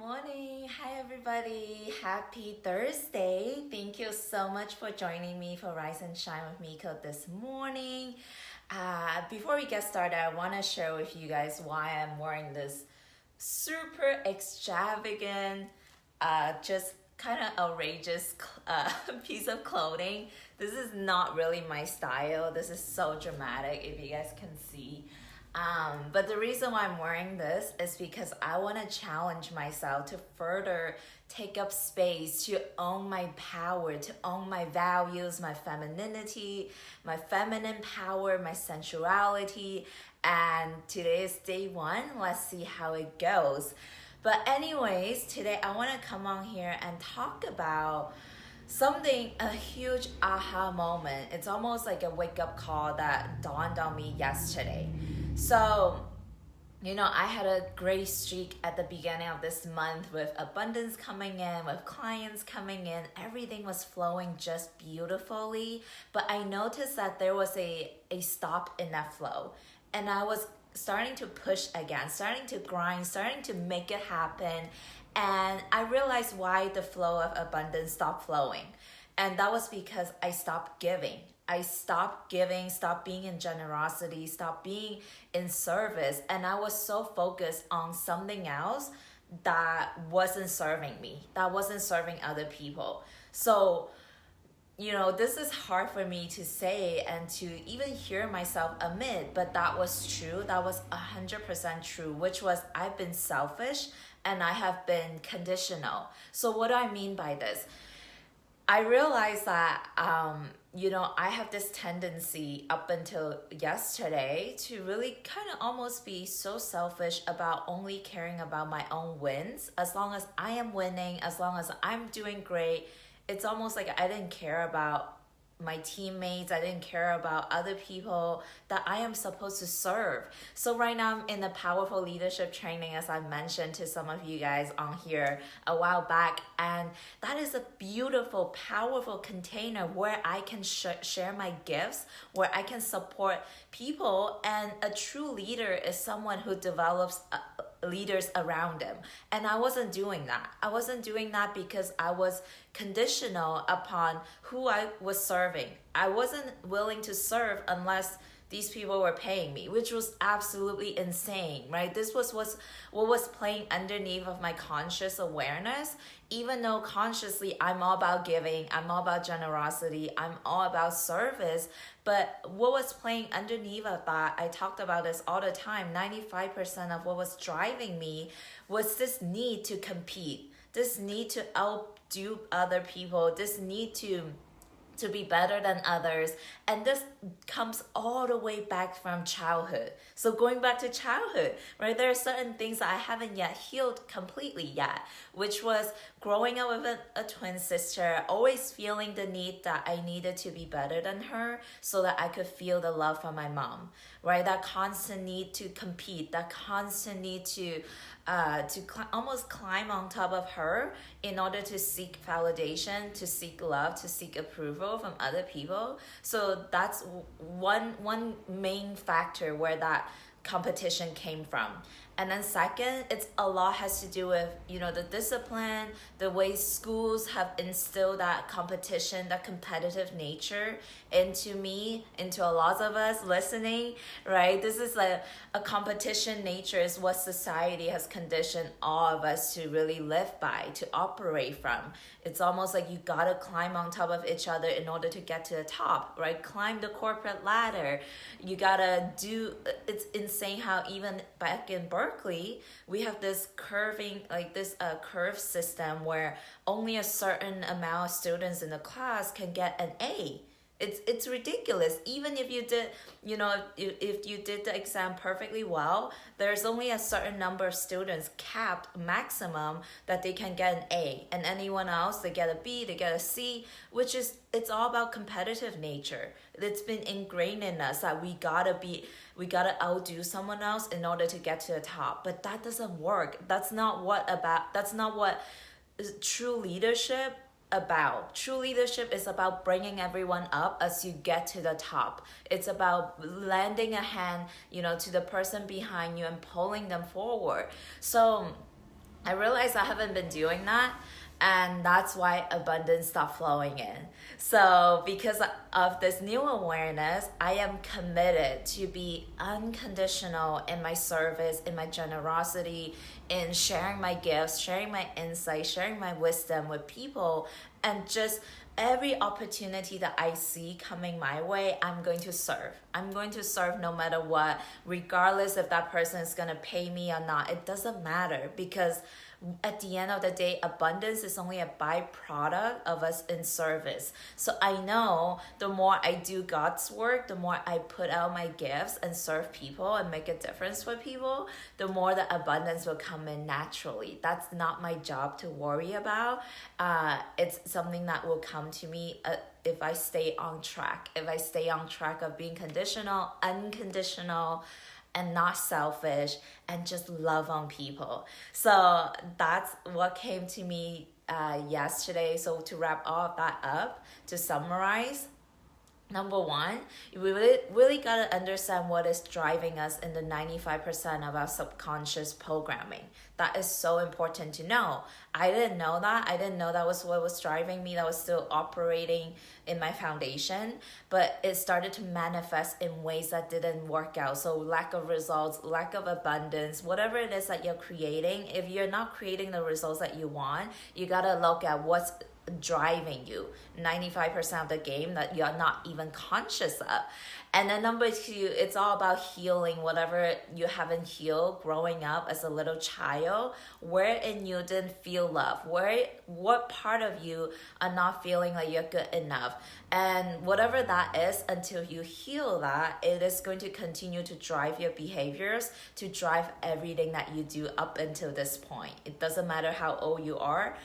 morning. Hi, everybody. Happy Thursday. Thank you so much for joining me for Rise and Shine with Miko this morning. Before we get started, I want to share with you guys why I'm wearing this super extravagant, just kind of outrageous piece of clothing. This is not really my style. This is so dramatic, if you guys can see. But the reason why I'm wearing this is because I want to challenge myself to further take up space, to own my power, to own my values, my femininity, my feminine power, my sensuality. And today is day one. Let's see how it goes. But anyways, today I want to come on here and talk about a huge aha moment. It's almost like a wake up call that dawned on me yesterday. So, I had a great streak at the beginning of this month with abundance coming in, with clients coming in. Everything was flowing just beautifully. But I noticed that there was a stop in that flow. And I was starting to push again, starting to grind, starting to make it happen. And I realized why the flow of abundance stopped flowing. And that was because I stopped giving. I stopped giving, stopped being in generosity, stopped being in service. And I was so focused on something else that wasn't serving me, that wasn't serving other people. So, this is hard for me to say and to even hear myself admit, but that was true. That was 100% true, which was I've been selfish and I have been conditional. So what do I mean by this? I realized that, I have this tendency up until yesterday to really kind of almost be so selfish about only caring about my own wins. As long as I am winning, as long as I'm doing great, it's almost like I didn't care about my teammates. I didn't care about other people that I am supposed to serve. So right now I'm in the powerful leadership training, as I mentioned to some of you guys on here a while back. And that is a beautiful, powerful container where I can share my gifts, where I can support people. And a true leader is someone who develops leaders around them. And I wasn't doing that. I wasn't doing that because I was conditional upon who I was serving. I wasn't willing to serve unless these people were paying me, which was absolutely insane, right? This was what was playing underneath of my conscious awareness. Even though consciously I'm all about giving, I'm all about generosity, I'm all about service, but what was playing underneath of that, I talked about this all the time, 95% of what was driving me was this need to compete, this need to outdo other people, this need to be better than others. And this comes all the way back from childhood. So going back to childhood, right, there are certain things that I haven't yet healed completely yet, which was growing up with a twin sister, always feeling the need that I needed to be better than her so that I could feel the love from my mom, right? That constant need to compete, that constant need to almost climb on top of her in order to seek validation, to seek love, to seek approval from other people. So that's one main factor where that competition came from. And then second, it's a lot has to do with, the discipline, the way schools have instilled that competition, that competitive nature into me, into a lot of us listening, right? This is a competition nature is what society has conditioned all of us to really live by, to operate from. It's almost like you gotta climb on top of each other in order to get to the top, right? Climb the corporate ladder. You gotta it's insane how even back in Berkeley, we have this curve system where only a certain amount of students in the class can get an A. It's ridiculous. Even if you did, if you did the exam perfectly well, there's only a certain number of students capped maximum that they can get an A. And anyone else, they get a B, they get a C, it's all about competitive nature. It's been ingrained in us that we gotta outdo someone else in order to get to the top. But that doesn't work. That's not what true leadership about. True leadership is about bringing everyone up as you get to the top. It's about lending a hand, to the person behind you and pulling them forward. So I realized I haven't been doing that, and that's why abundance stopped flowing in. So, because of this new awareness, I am committed to be unconditional in my service, in my generosity, in sharing my gifts, sharing my insight, sharing my wisdom with people, and just every opportunity that I see coming my way, I'm going to serve. I'm going to serve no matter what, regardless if that person is going to pay me or not. It doesn't matter, because at the end of the day, abundance is only a byproduct of us in service. So I know the more I do God's work, the more I put out my gifts and serve people and make a difference for people, the more the abundance will come in naturally. That's not my job to worry about. It's something that will come to me if I stay on track. If I stay on track of being conditional, unconditional, and not selfish, and just love on people. So that's what came to me yesterday. So to wrap all of that up, to summarize, number one, we really got to understand what is driving us in the 95% of our subconscious programming. That is so important to know. I didn't know that. I didn't know that was what was driving me. That was still operating in my foundation. But it started to manifest in ways that didn't work out. So lack of results, lack of abundance, whatever it is that you're creating, if you're not creating the results that you want, you got to look at what's driving you 95% of the game that you're not even conscious of. And then number two, it's all about healing whatever you haven't healed growing up as a little child, wherein you didn't feel love, what part of you are not feeling like you're good enough. And whatever that is, until you heal that, it is going to continue to drive your behaviors, to drive everything that you do up until this point. It doesn't matter how old you are,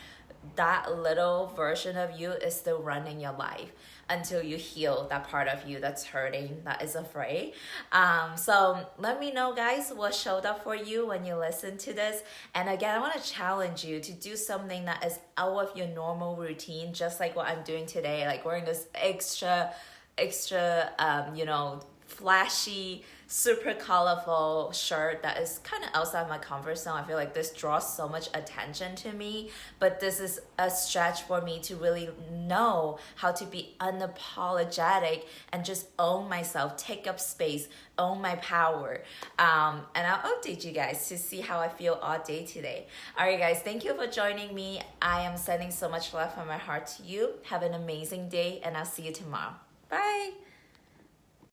that little version of you is still running your life until you heal that part of you that's hurting, that is afraid. So let me know, guys, what showed up for you when you listen to this. And again, I want to challenge you to do something that is out of your normal routine, just like what I'm doing today, like wearing this extra flashy, super colorful shirt that is kind of outside my comfort zone. I feel like this draws so much attention to me, but this is a stretch for me to really know how to be unapologetic and just own myself, take up space, own my power. And I'll update you guys to see how I feel all day today. All right, guys, thank you for joining me. I am sending so much love from my heart to you. Have an amazing day, and I'll see you tomorrow. Bye.